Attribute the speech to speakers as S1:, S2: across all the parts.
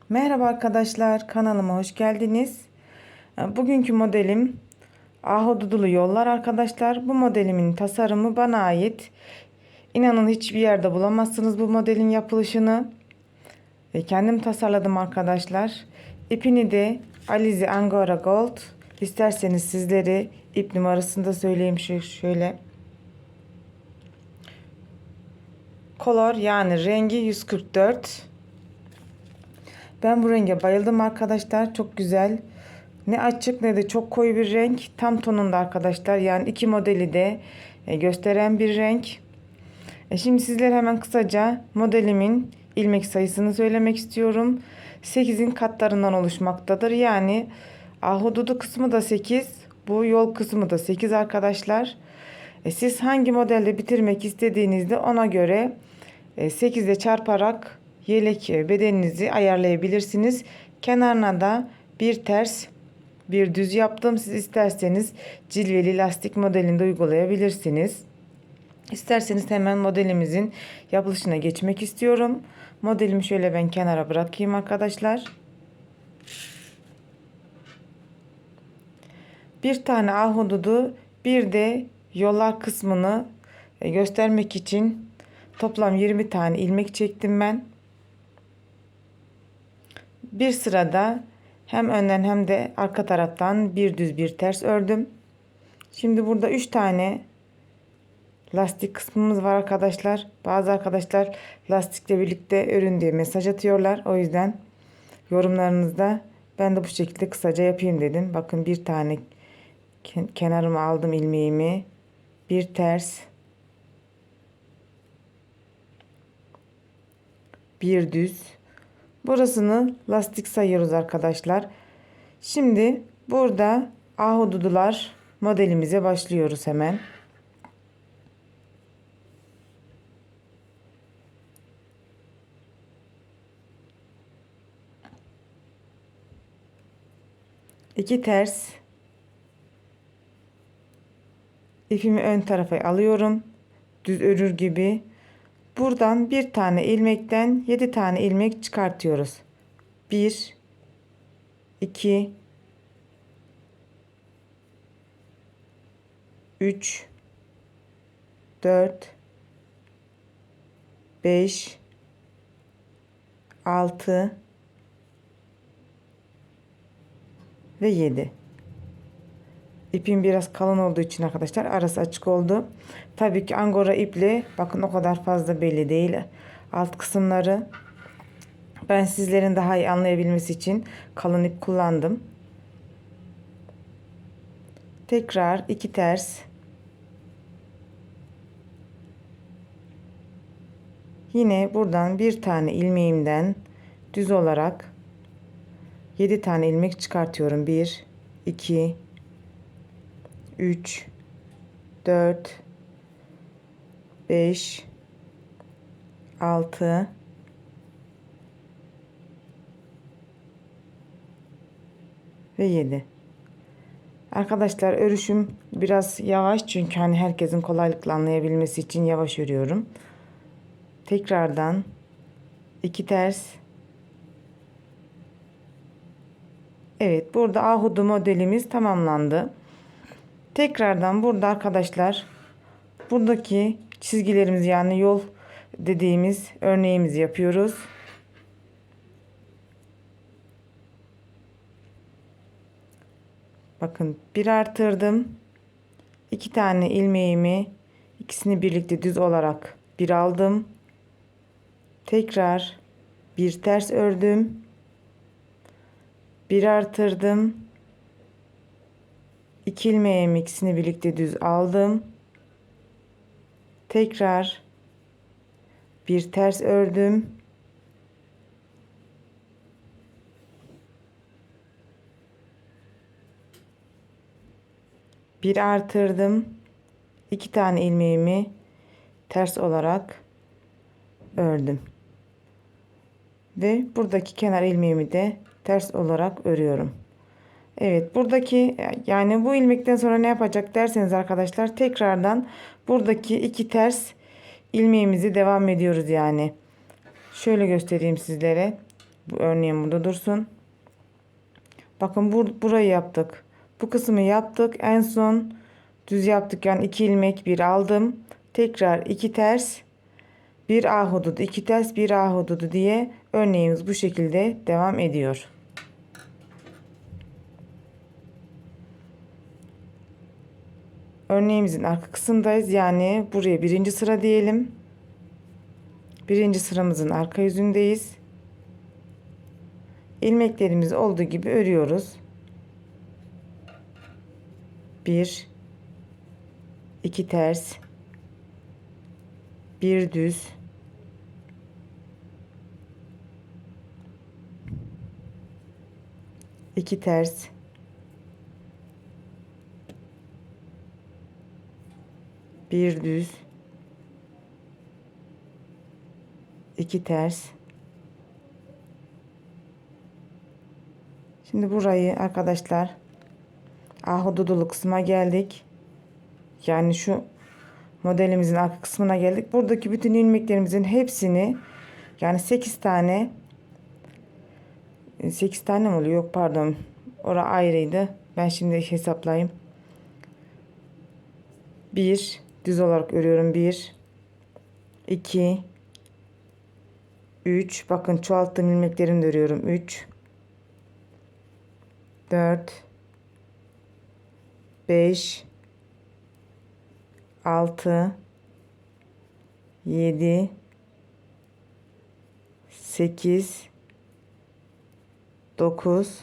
S1: Merhaba arkadaşlar, kanalıma hoş geldiniz. Bugünkü modelim ahududulu yollar arkadaşlar. Bu modelimin tasarımı bana ait. İnanın hiçbir yerde bulamazsınız bu modelin yapılışını. Kendim tasarladım arkadaşlar. İpini de Alize Angora Gold. İsterseniz sizlere ip numarasını da söyleyeyim şöyle. Color yani rengi 144. Ben bu renge bayıldım arkadaşlar. Çok güzel. Ne açık ne de çok koyu bir renk. Tam tonunda arkadaşlar. Yani iki modeli de gösteren bir renk. Şimdi sizlere hemen kısaca modelimin ilmek sayısını söylemek istiyorum. 8'in katlarından oluşmaktadır. Yani ahududu kısmı da 8. Bu yol kısmı da 8 arkadaşlar. Siz hangi modelde bitirmek istediğinizde ona göre 8 ile çarparak yelek bedeninizi ayarlayabilirsiniz. Kenarına da bir ters bir düz yaptım. Siz isterseniz cilveli lastik modelinde uygulayabilirsiniz. İsterseniz hemen modelimizin yapılışına geçmek istiyorum. Modelimi şöyle ben kenara bırakayım arkadaşlar. Bir tane ahududu, bir de yollar kısmını göstermek için toplam 20 tane ilmek çektim ben. Bir sırada hem önden hem de arka taraftan bir düz bir ters ördüm. Şimdi burada 3 tane lastik kısmımız var arkadaşlar. Bazı arkadaşlar lastikle birlikte örün diye mesaj atıyorlar. O yüzden yorumlarınızda ben de bu şekilde kısaca yapayım dedim. Bakın bir tane kenarıma aldım ilmeğimi. Bir ters. Bir düz. Burasını lastik sayıyoruz arkadaşlar. Şimdi burada ahududular modelimize başlıyoruz hemen. İki ters. İpimi ön tarafa alıyorum. Düz örür gibi. Buradan bir tane ilmekten 7 tane ilmek çıkartıyoruz. 1 2 3 4 5 6 ve 7. İpim biraz kalın olduğu için arkadaşlar arası açık oldu. Tabii ki angora iple bakın o kadar fazla belli değil alt kısımları. Ben sizlerin daha iyi anlayabilmesi için kalın ip kullandım. Tekrar iki ters. Yine buradan bir tane ilmeğimden düz olarak 7 tane ilmek çıkartıyorum. 1 2 3 4 5 6 ve 7. Arkadaşlar örüşüm biraz yavaş çünkü hani herkesin kolaylıkla anlayabilmesi için yavaş örüyorum. Tekrardan iki ters. Evet, burada ahudu modelimiz tamamlandı. Tekrardan burada arkadaşlar buradaki çizgilerimiz yani yol dediğimiz örneğimizi yapıyoruz. Bakın bir artırdım. 2 tane ilmeğimi ikisini birlikte düz olarak bir aldım. Tekrar bir ters ördüm. Bir artırdım. 2 ilmeğimi ikisini birlikte düz aldım. Tekrar bir ters ördüm. Bir artırdım. 2 tane ilmeğimi ters olarak ördüm. Ve buradaki kenar ilmeğimi de ters olarak örüyorum. Evet, buradaki yani bu ilmekten sonra ne yapacak derseniz arkadaşlar, tekrardan buradaki iki ters ilmeğimizi devam ediyoruz yani. Şöyle göstereyim sizlere. Bu örneğim burada dursun. Bakın burayı yaptık. Bu kısmı yaptık. En son düz yaptık. Yani iki ilmek bir aldım. Tekrar iki ters bir ahududu, iki ters bir ahududu diye örneğimiz bu şekilde devam ediyor. Örneğimizin arka kısımdayız. Yani buraya birinci sıra diyelim. Birinci sıramızın arka yüzündeyiz. İlmeklerimiz olduğu gibi örüyoruz. Bir, iki ters, bir düz, iki ters, bir düz, iki ters. Şimdi burayı arkadaşlar, ahududulu kısma geldik. Yani şu modelimizin arka kısmına geldik. Buradaki bütün ilmeklerimizin hepsini, yani 8 tane, 8 tane mi oluyor? Yok pardon. Ora ayrıydı. Ben şimdi hesaplayayım. Bir düz olarak örüyorum. Bir, iki, üç. Bakın çoğalttığım ilmeklerimi de örüyorum. Üç, dört, beş, altı, yedi, sekiz, dokuz,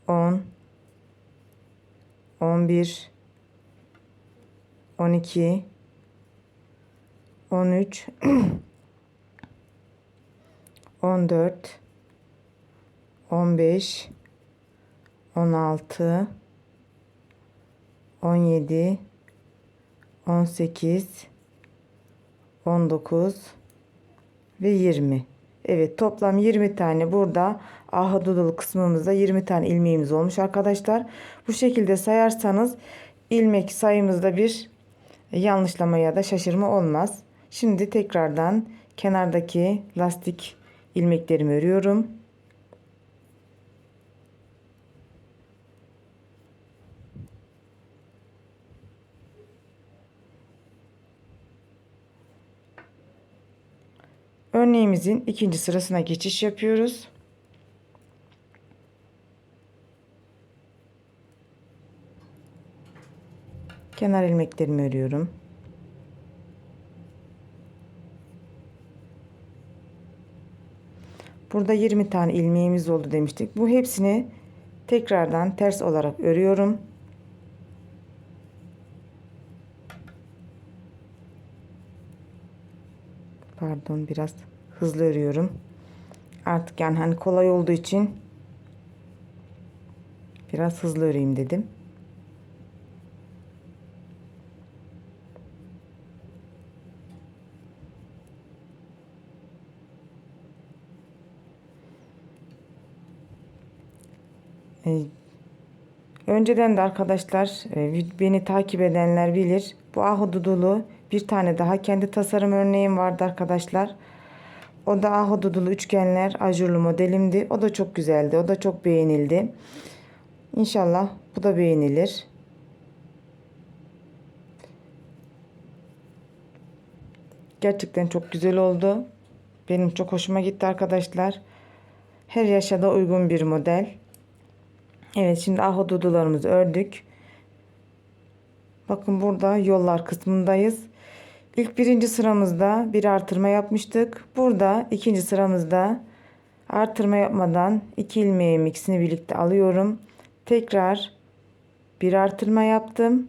S1: 10, 11, 12, 13, 14, 15, 16, 17, 18, 19 ve 20. Evet, toplam 20 tane burada ahududulu kısmımızda 20 tane ilmeğimiz olmuş arkadaşlar. Bu şekilde sayarsanız ilmek sayımızda bir yanlışlama ya da şaşırma olmaz. Şimdi tekrardan kenardaki lastik ilmeklerimi örüyorum. Örneğimizin ikinci sırasına geçiş yapıyoruz. Kenar ilmeklerimi örüyorum. Burada 20 tane ilmeğimiz oldu demiştik. Bu hepsini tekrardan ters olarak örüyorum. Pardon, biraz hızlı örüyorum. Artık yani hani kolay olduğu için biraz hızlı öreyim dedim. Önceden de arkadaşlar beni takip edenler bilir. Bu ahududulu bir tane daha kendi tasarım örneğim vardı arkadaşlar. O da ahududulu üçgenler ajurlu modelimdi. O da çok güzeldi. O da çok beğenildi. İnşallah bu da beğenilir. Gerçekten çok güzel oldu. Benim çok hoşuma gitti arkadaşlar. Her yaşa da uygun bir model. Evet, şimdi ahududularımızı ördük. Bakın burada yollar kısmındayız. İlk birinci sıramızda bir artırma yapmıştık. Burada ikinci sıramızda artırma yapmadan iki ilmeğimi ikisini birlikte alıyorum. Tekrar bir artırma yaptım.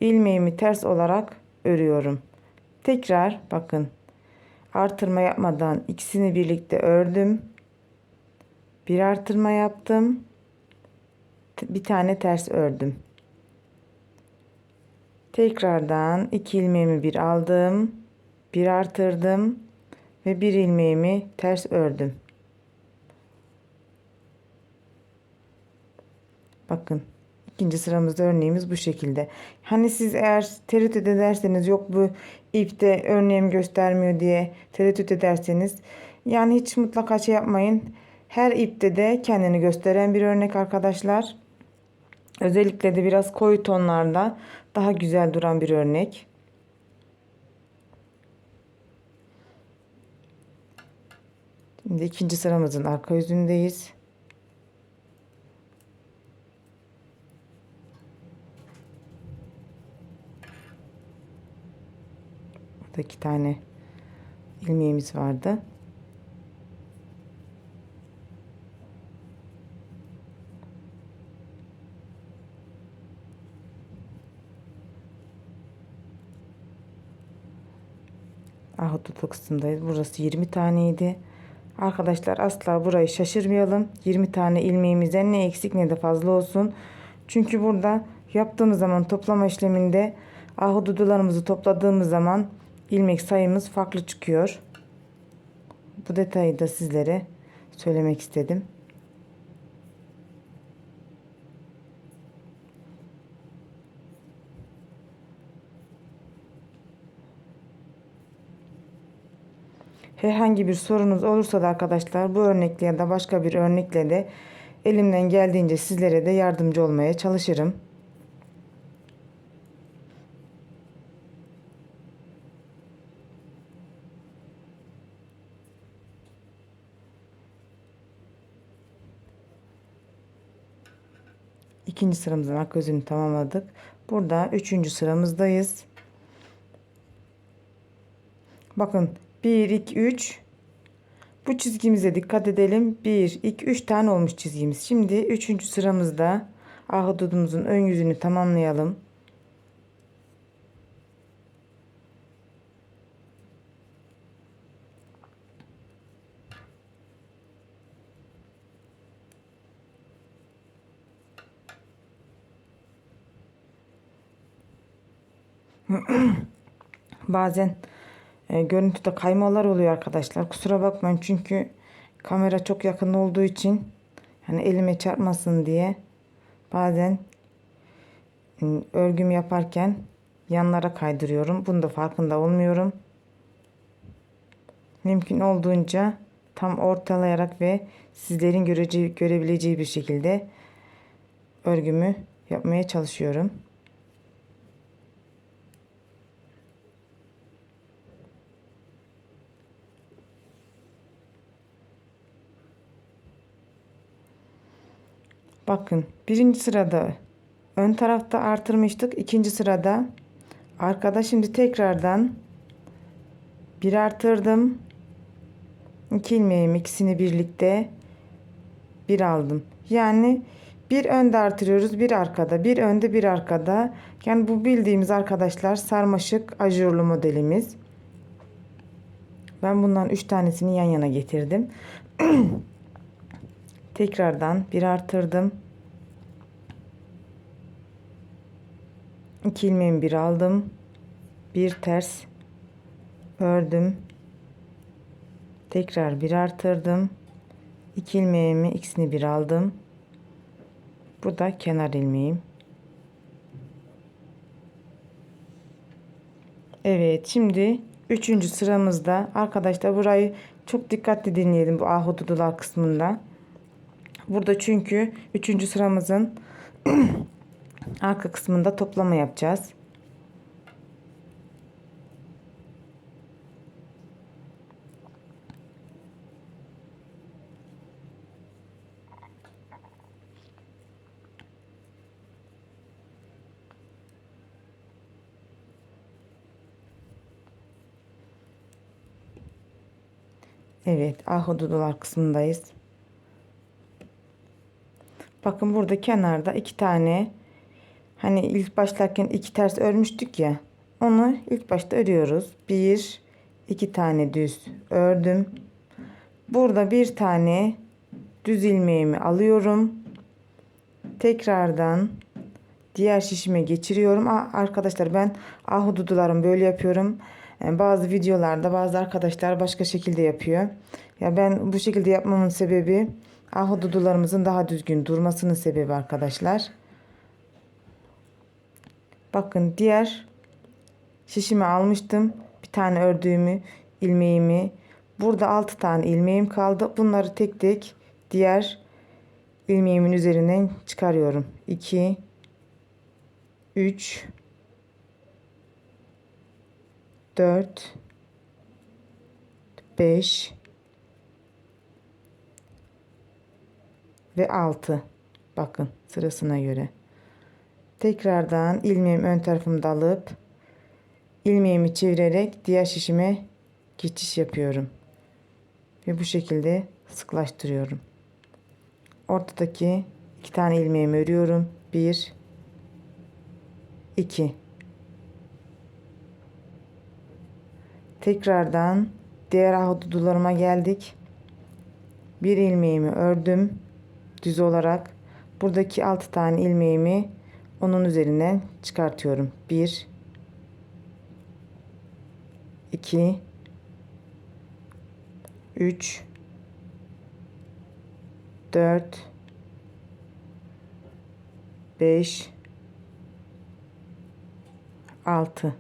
S1: İlmeğimi ters olarak örüyorum. Tekrar bakın, artırma yapmadan ikisini birlikte ördüm. Bir artırma yaptım. Bir tane ters ördüm. Tekrardan iki ilmeğimi bir aldım. Bir artırdım. Ve bir ilmeğimi ters ördüm. Bakın. İkinci sıramızda örneğimiz bu şekilde. Hani siz eğer tereddüt ederseniz, yok bu ipte örneğim göstermiyor diye tereddüt ederseniz, yani hiç mutlaka şey yapmayın. Her ipte de kendini gösteren bir örnek arkadaşlar. Özellikle de biraz koyu tonlarda daha güzel duran bir örnek. Şimdi ikinci sıramızın arka yüzündeyiz. Burada 2 tane ilmeğimiz vardı. Ahududu kısımdayız. Burası 20 taneydi. Arkadaşlar asla burayı şaşırmayalım. 20 tane ilmeğimizden ne eksik ne de fazla olsun. Çünkü burada yaptığımız zaman toplama işleminde ahududularımızı topladığımız zaman ilmek sayımız farklı çıkıyor. Bu detayı da sizlere söylemek istedim. Herhangi bir sorunuz olursa da arkadaşlar, bu örnekle ya da başka bir örnekle de elimden geldiğince sizlere de yardımcı olmaya çalışırım. İkinci sıramızın arka yüzünü tamamladık. Burada üçüncü sıramızdayız. Bakın 1 2 3, bu çizgimize dikkat edelim. 1 2 3 tane olmuş çizgimiz. Şimdi üçüncü sıramızda ahududumuzun ön yüzünü tamamlayalım. Bazen görüntüde kaymalar oluyor arkadaşlar. Kusura bakmayın, çünkü kamera çok yakın olduğu için, hani elime çarpmasın diye bazen örgüm yaparken yanlara kaydırıyorum. Bunu da farkında olmuyorum. Mümkün olduğunca tam ortalayarak ve sizlerin görebileceği bir şekilde örgümü yapmaya çalışıyorum. Bakın, birinci sırada ön tarafta artırmıştık. İkinci sırada arkada, şimdi tekrardan bir artırdım. 2 ilmeğim, ikisini birlikte bir aldım. Yani bir önde artırıyoruz, bir arkada, bir önde, bir arkada. Yani bu bildiğimiz arkadaşlar sarmaşık ajurlu modelimiz. Ben bundan 3 tanesini yan yana getirdim. Tekrardan bir artırdım. 2 ilmeğimi bir aldım. Bir ters ördüm. Tekrar bir artırdım. 2 ilmeğimi, ikisini bir aldım. Bu da kenar ilmeğim. Evet, şimdi üçüncü sıramızda arkadaşlar, burayı çok dikkatli dinleyelim, bu ahududular kısmında. Burada çünkü üçüncü sıramızın arka kısmında toplama yapacağız. Evet, ahududular kısmındayız. Bakın, burada kenarda 2 tane, hani ilk başlarken 2 ters örmüştük ya, onu ilk başta örüyoruz. 1 2 tane düz ördüm. Burada bir tane düz ilmeğimi alıyorum. Tekrardan diğer şişime geçiriyorum. Arkadaşlar, ben ahududularımı böyle yapıyorum. Bazı videolarda bazı arkadaşlar başka şekilde yapıyor. Ya ben bu şekilde yapmamın sebebi, Ahududularımızın daha düzgün durmasının sebebi arkadaşlar. Bakın diğer şişimi almıştım. Bir tane ördüğümü, ilmeğimi. Burada 6 tane ilmeğim kaldı. Bunları tek tek diğer ilmeğimin üzerinden çıkarıyorum. 2 3 4 5 ve 6. Bakın sırasına göre. Tekrardan ilmeğimi ön tarafımda alıp ilmeğimi çevirerek diğer şişime geçiş yapıyorum. Ve bu şekilde sıklaştırıyorum. Ortadaki 2 tane ilmeğimi örüyorum. 1 2. Tekrardan diğer ahududularıma geldik. Bir ilmeğimi ördüm düz olarak. Buradaki 6 tane ilmeğimi onun üzerinden çıkartıyorum. 1 2 3 4 5 6.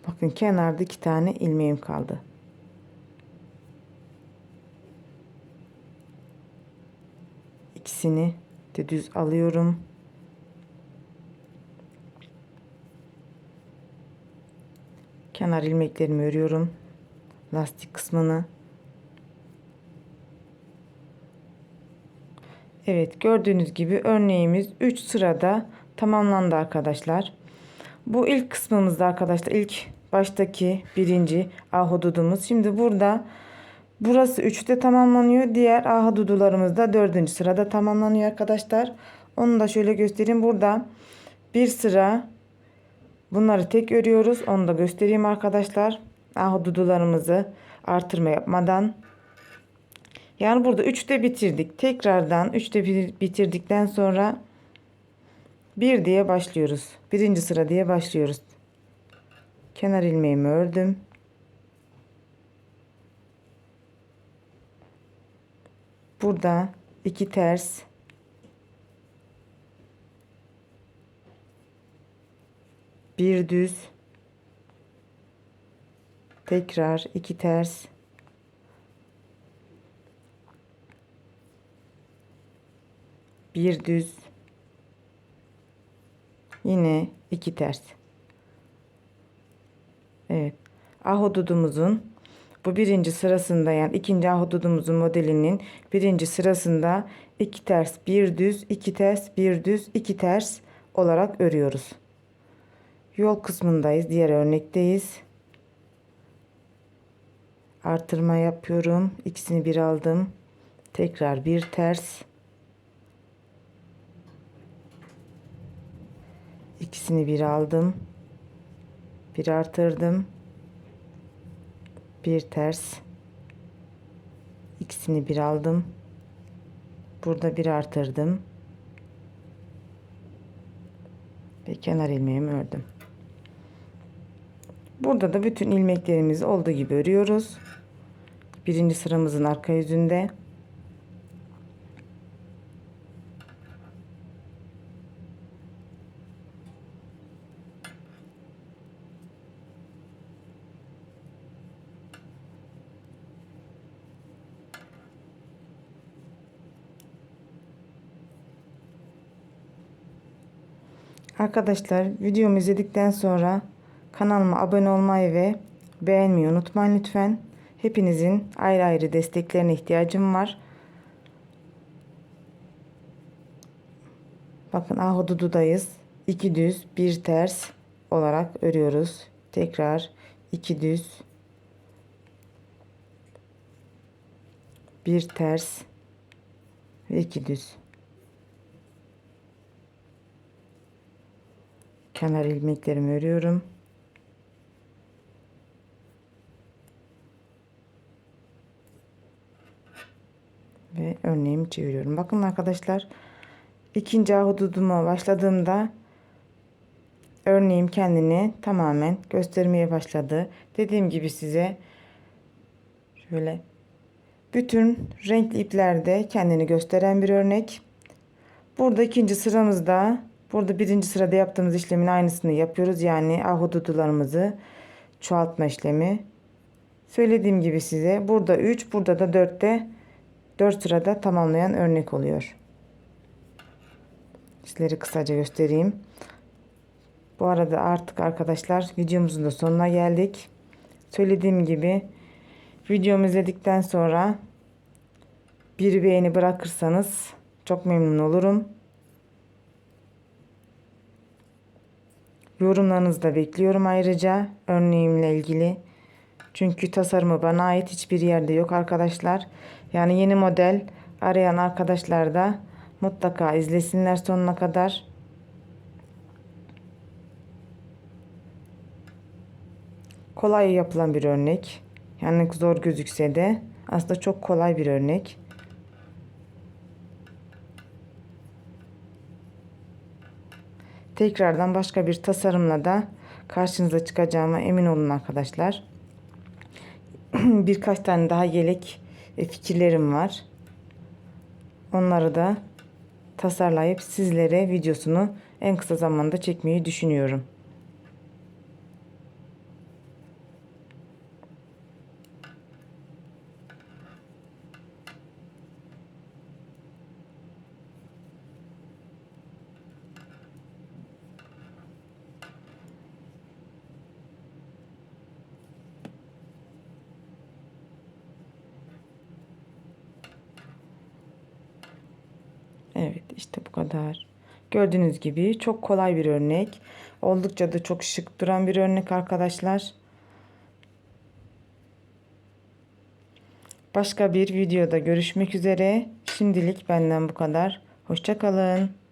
S1: Bakın kenarda 2 tane ilmeğim kaldı. İkisini de düz alıyorum. Kenar ilmeklerimi örüyorum. Lastik kısmını. Evet, gördüğünüz gibi örneğimiz 3 sırada tamamlandı arkadaşlar. Bu ilk kısmımızda arkadaşlar, ilk baştaki birinci ahududumuz. Şimdi burada burası 3'te tamamlanıyor. Diğer ahududularımız da 4. sırada tamamlanıyor arkadaşlar. Onu da şöyle göstereyim. Burada bir sıra bunları tek örüyoruz. Onu da göstereyim arkadaşlar. Ahududularımızı artırma yapmadan. Yani burada 3'te bitirdik. Tekrardan 3'te bitirdikten sonra 1 diye başlıyoruz. Birinci sıra diye başlıyoruz. Kenar ilmeğimi ördüm. Burada 2 ters, bir düz, tekrar 2 ters, bir düz, yine 2 ters. Evet, ahududumuzun bu birinci sırasında, yani ikinci ahududumuzun modelinin birinci sırasında 2 ters, bir düz, 2 ters, bir düz, 2 ters olarak örüyoruz. Yol kısmındayız. Diğer örnekteyiz. Artırma yapıyorum. İkisini bir aldım. Tekrar bir ters. İkisini bir aldım. Bir artırdım. Bir ters. İkisini bir aldım. Burada bir artırdım. Ve kenar ilmeğimi ördüm. Burada da bütün ilmeklerimizi olduğu gibi örüyoruz. Birinci sıramızın arka yüzünde. Arkadaşlar, videomu izledikten sonra kanalıma abone olmayı ve beğenmeyi unutmayın lütfen. Hepinizin ayrı ayrı desteklerine ihtiyacım var. Bakın ahudududayız. 2 düz, bir ters olarak örüyoruz. Tekrar 2 düz, bir ters ve 2 düz. Kenar ilmeklerimi örüyorum. Ve örneğimi çeviriyorum. Bakın arkadaşlar, ikinci ahududuma başladığımda örneğim kendini tamamen göstermeye başladı. Dediğim gibi size şöyle Bütün renkli iplerde kendini gösteren bir örnek. Burada ikinci sıramızda, burada birinci sırada yaptığımız işlemin aynısını yapıyoruz. Yani ahududularımızı çoğaltma işlemi. Söylediğim gibi size burada 3, burada da 4 sırada tamamlayan örnek oluyor. Sizlere kısaca göstereyim. Bu arada artık arkadaşlar videomuzun da sonuna geldik. Söylediğim gibi videomu izledikten sonra bir beğeni bırakırsanız çok memnun olurum. Yorumlarınızı da bekliyorum ayrıca örneğimle ilgili. Çünkü tasarımı bana ait hiçbir yerde yok arkadaşlar. Yani yeni model arayan arkadaşlar da mutlaka izlesinler sonuna kadar. Kolay yapılan bir örnek. Yani zor gözükse de aslında çok kolay bir örnek. Tekrardan başka bir tasarımla da karşınıza çıkacağıma emin olun arkadaşlar. Birkaç tane daha yelek fikirlerim var. Onları da tasarlayıp sizlere videosunu en kısa zamanda çekmeyi düşünüyorum. Evet, işte bu kadar. Gördüğünüz gibi çok kolay bir örnek. Oldukça da çok şık duran bir örnek arkadaşlar. Başka bir videoda görüşmek üzere. Şimdilik benden bu kadar. Hoşça kalın.